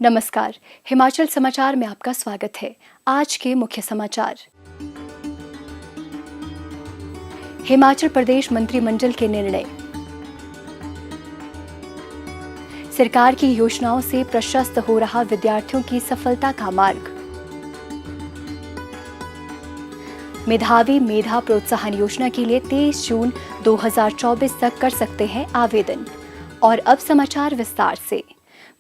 नमस्कार, हिमाचल समाचार में आपका स्वागत है। आज के मुख्य समाचार। हिमाचल प्रदेश मंत्रिमंडल के निर्णय। सरकार की योजनाओं से प्रशस्त हो रहा विद्यार्थियों की सफलता का मार्ग। मेधावी मेधा प्रोत्साहन योजना के लिए 23 जून 2024 तक कर सकते हैं आवेदन। और अब समाचार विस्तार से।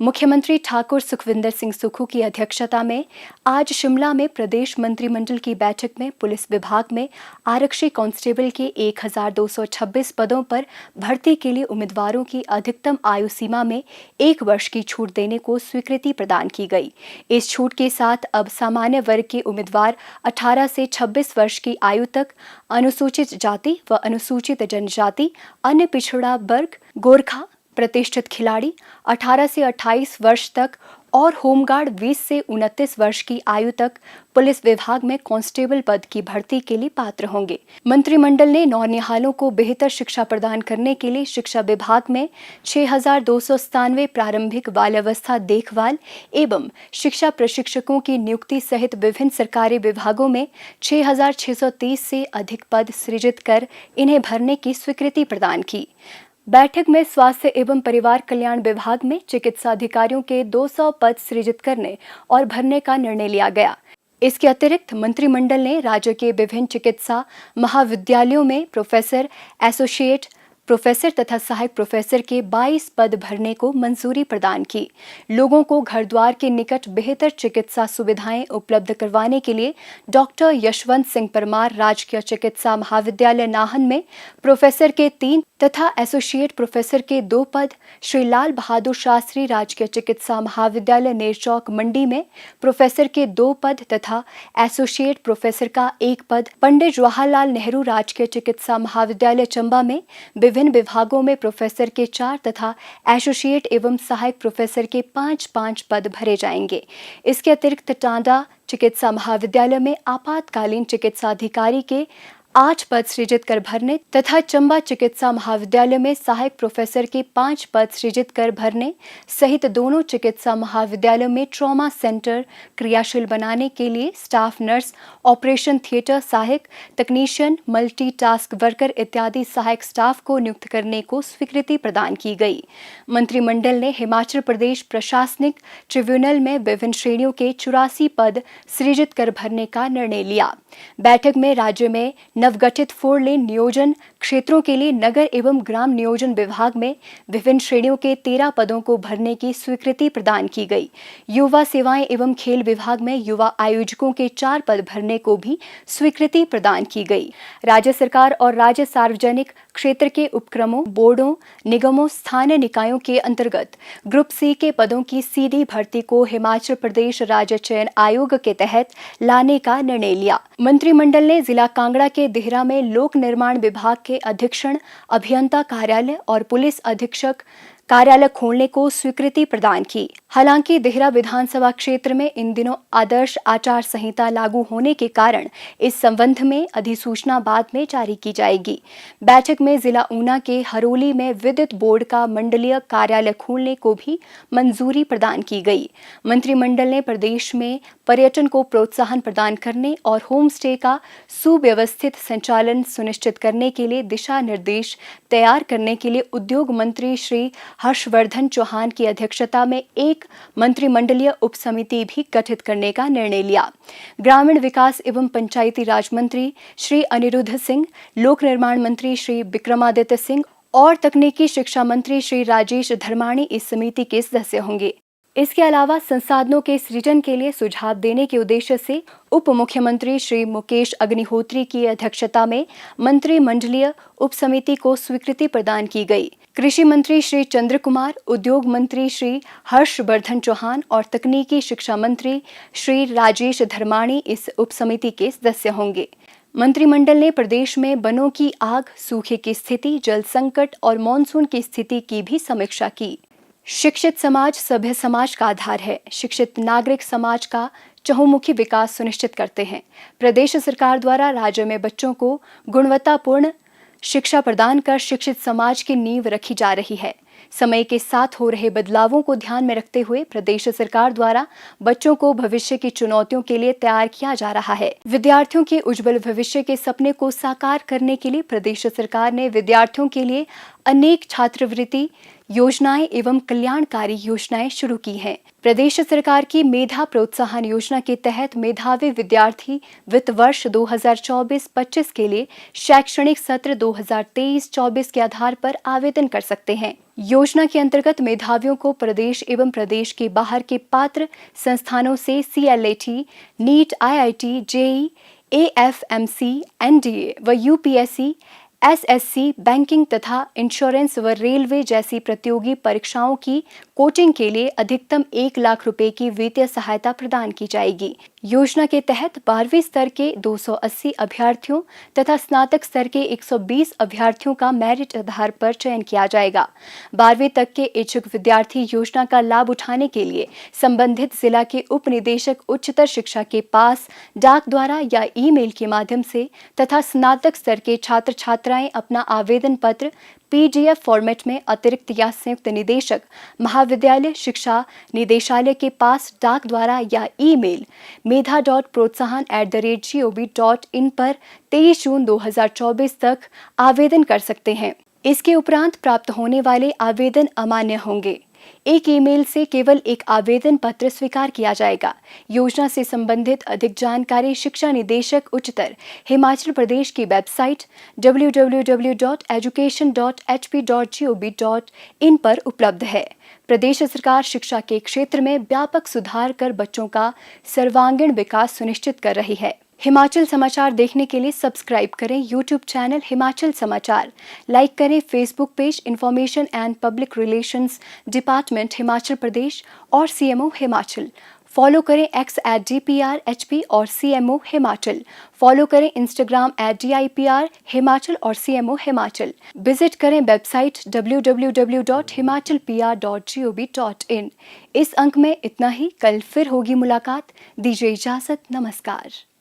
मुख्यमंत्री ठाकुर सुखविंदर सिंह सुक्खू की अध्यक्षता में आज शिमला में प्रदेश मंत्रिमंडल की बैठक में पुलिस विभाग में आरक्षी कांस्टेबल के 1226 पदों पर भर्ती के लिए उम्मीदवारों की अधिकतम आयु सीमा में 1 वर्ष की छूट देने को स्वीकृति प्रदान की गई। इस छूट के साथ अब सामान्य वर्ग के उम्मीदवार 18 से 26 वर्ष की आयु तक, अनुसूचित जाति व अनुसूचित जनजाति, अन्य पिछड़ा वर्ग, गोरखा, प्रतिष्ठित खिलाड़ी 18 से 28 वर्ष तक और होमगार्ड 20 से 29 वर्ष की आयु तक पुलिस विभाग में कांस्टेबल पद की भर्ती के लिए पात्र होंगे। मंत्रिमंडल ने नौनिहालों को बेहतर शिक्षा प्रदान करने के लिए शिक्षा विभाग में 6297 प्रारंभिक बाल्यावस्था देखभाल एवं शिक्षा प्रशिक्षकों की नियुक्ति सहित विभिन्न सरकारी विभागों में 6630 से अधिक पद सृजित कर इन्हें भरने की स्वीकृति प्रदान की। बैठक में स्वास्थ्य एवं परिवार कल्याण विभाग में चिकित्सा अधिकारियों के 200 पद सृजित करने और भरने का निर्णय लिया गया। इसके अतिरिक्त मंत्रिमंडल ने राज्य के विभिन्न चिकित्सा महाविद्यालयों में प्रोफेसर, एसोसिएट प्रोफेसर तथा सहायक प्रोफेसर के 22 पद भरने को मंजूरी प्रदान की। लोगों को घर द्वार के निकट बेहतर चिकित्सा सुविधाएं उपलब्ध करवाने के लिए डॉक्टर यशवंत सिंह परमार राजकीय चिकित्सा महाविद्यालय नाहन में प्रोफेसर के 3 तथा एसोसिएट प्रोफेसर के 2 पद, श्री लाल बहादुर शास्त्री राजकीय चिकित्सा महाविद्यालय नेरचौक मंडी में प्रोफेसर के 2 पद तथा एसोसिएट प्रोफेसर का 1 पद, पंडित जवाहरलाल नेहरू राजकीय चिकित्सा महाविद्यालय चंबा में विभिन्न विभागों में प्रोफेसर के 4 तथा एसोसिएट एवं सहायक प्रोफेसर के 5-5 पद भरे जाएंगे। इसके अतिरिक्त टांडा चिकित्सा महाविद्यालय में आपातकालीन चिकित्सा अधिकारी के 8 पद सृजित कर भरने तथा चंबा चिकित्सा महाविद्यालय में सहायक प्रोफेसर के 5 पद सृजित कर भरने सहित दोनों चिकित्सा महाविद्यालयों में ट्रॉमा सेंटर क्रियाशील बनाने के लिए स्टाफ नर्स, ऑपरेशन थिएटर सहायक, तकनीशियन, मल्टीटास्क वर्कर इत्यादि सहायक स्टाफ को नियुक्त करने को स्वीकृति प्रदान की गई। मंत्रिमंडल ने हिमाचल प्रदेश प्रशासनिक ट्रिब्यूनल में विभिन्न श्रेणियों के 84 पद सृजित कर भरने का निर्णय लिया। बैठक में राज्य में नवगठित 4 लेन नियोजन क्षेत्रों के लिए नगर एवं ग्राम नियोजन विभाग में विभिन्न श्रेणियों के 13 पदों को भरने की स्वीकृति प्रदान की गई। युवा सेवाएं एवं खेल विभाग में युवा आयोजकों के 4 पद भरने को भी स्वीकृति प्रदान की गई। राज्य सरकार और राज्य सार्वजनिक क्षेत्र के उपक्रमों, बोर्डों, निगमों, स्थानीय निकायों के अंतर्गत ग्रुप सी के पदों की सीधी भर्ती को हिमाचल प्रदेश राज्य चयन आयोग के तहत लाने का निर्णय लिया। मंत्रिमंडल ने जिला कांगड़ा के देहरा में लोक निर्माण विभाग के अधीक्षण अभियंता कार्यालय और पुलिस अधीक्षक कार्यालय खोलने को स्वीकृति प्रदान की। हालांकि देहरा विधानसभा क्षेत्र में इन दिनों आदर्श आचार संहिता लागू होने के कारण इस संबंध में अधिसूचना बाद में जारी की जाएगी। बैठक में जिला ऊना के हरोली में विद्युत बोर्ड का मंडलीय कार्यालय खोलने को भी मंजूरी प्रदान की गई। मंत्रिमंडल ने प्रदेश में पर्यटन को प्रोत्साहन प्रदान करने और होम स्टे का सुव्यवस्थित संचालन सुनिश्चित करने के लिए दिशा निर्देश तैयार करने के लिए उद्योग मंत्री श्री हर्षवर्धन चौहान की अध्यक्षता में एक मंत्रिमंडलीय उपसमिति भी गठित करने का निर्णय लिया। ग्रामीण विकास एवं पंचायती राज मंत्री श्री अनिरुद्ध सिंह, लोक निर्माण मंत्री श्री विक्रमादित्य सिंह और तकनीकी शिक्षा मंत्री श्री राजेश धर्माणी इस समिति के सदस्य होंगे। इसके अलावा संसाधनों के सृजन के लिए सुझाव देने के उद्देश्य से उप मुख्यमंत्री श्री मुकेश अग्निहोत्री की अध्यक्षता में मंत्रिमंडलीय उपसमिति को स्वीकृति प्रदान की गई। कृषि मंत्री श्री चंद्र कुमार, उद्योग मंत्री श्री हर्षवर्धन चौहान और तकनीकी शिक्षा मंत्री श्री राजेश धर्माणी इस उपसमिति के सदस्य होंगे। मंत्रिमंडल ने प्रदेश में वनों की आग, सूखे की स्थिति, जल संकट और मानसून की स्थिति की भी समीक्षा की। शिक्षित समाज सभ्य समाज का आधार है। शिक्षित नागरिक समाज का चहुमुखी विकास सुनिश्चित करते हैं। प्रदेश सरकार द्वारा राज्य में बच्चों को गुणवत्तापूर्ण शिक्षा प्रदान कर शिक्षित समाज की नींव रखी जा रही है। समय के साथ हो रहे बदलावों को ध्यान में रखते हुए प्रदेश सरकार द्वारा बच्चों को भविष्य की चुनौतियों के लिए तैयार किया जा रहा है। विद्यार्थियों के उज्जवल भविष्य के सपने को साकार करने के लिए प्रदेश सरकार ने विद्यार्थियों के लिए अनेक छात्रवृत्ति योजनाएं एवं कल्याणकारी योजनाएं शुरू की हैं। प्रदेश सरकार की मेधा प्रोत्साहन योजना के तहत मेधावी विद्यार्थी वित्त वर्ष 2024-25 के लिए शैक्षणिक सत्र 2023-24 के आधार पर आवेदन कर सकते हैं। योजना के अंतर्गत मेधावियों को प्रदेश एवं प्रदेश के बाहर के पात्र संस्थानों से CLAT, NEET, IIT, JEE, AFMC, NDA व UPSC, SSC, बैंकिंग तथा इंश्योरेंस व रेलवे जैसी प्रतियोगी परीक्षाओं की कोचिंग के लिए अधिकतम 1 लाख रुपए की वित्तीय सहायता प्रदान की जाएगी। योजना के तहत 12वीं स्तर के 280 अभ्यर्थियों तथा स्नातक स्तर के 120 अभ्यर्थियों का मेरिट आधार पर चयन किया जाएगा। 12वीं तक के इच्छुक विद्यार्थी योजना का लाभ उठाने के लिए संबंधित जिला के उप निदेशक उच्चतर शिक्षा के पास डाक द्वारा या ईमेल के माध्यम से तथा स्नातक स्तर के छात्र छात्राएं अपना आवेदन पत्र PDF फॉर्मेट में अतिरिक्त या संयुक्त निदेशक महाविद्यालय शिक्षा निदेशालय के पास डाक द्वारा या ईमेल medha.protsahan@gov.in पर 23 जून 2024 तक आवेदन कर सकते हैं। इसके उपरांत प्राप्त होने वाले आवेदन अमान्य होंगे। एक ईमेल से केवल एक आवेदन पत्र स्वीकार किया जाएगा। योजना से संबंधित अधिक जानकारी शिक्षा निदेशक उच्चतर हिमाचल प्रदेश की वेबसाइट www.education.hp.gov.in पर उपलब्ध है। प्रदेश सरकार शिक्षा के क्षेत्र में व्यापक सुधार कर बच्चों का सर्वांगीण विकास सुनिश्चित कर रही है। हिमाचल समाचार देखने के लिए सब्सक्राइब करें YouTube चैनल हिमाचल समाचार, लाइक करें Facebook page information and public relations department Himachal Pradesh और CMO हिमाचल। फॉलो करें X @DPRHP और CMO हिमाचल। फॉलो करें Instagram @DIPR हिमाचल और CMO हिमाचल। विजिट करें वेबसाइट www.himachalpr.gov.in। इस अंक में इतना ही। कल फिर होगी मुलाकात। दीजिए इजाजत। नमस्कार।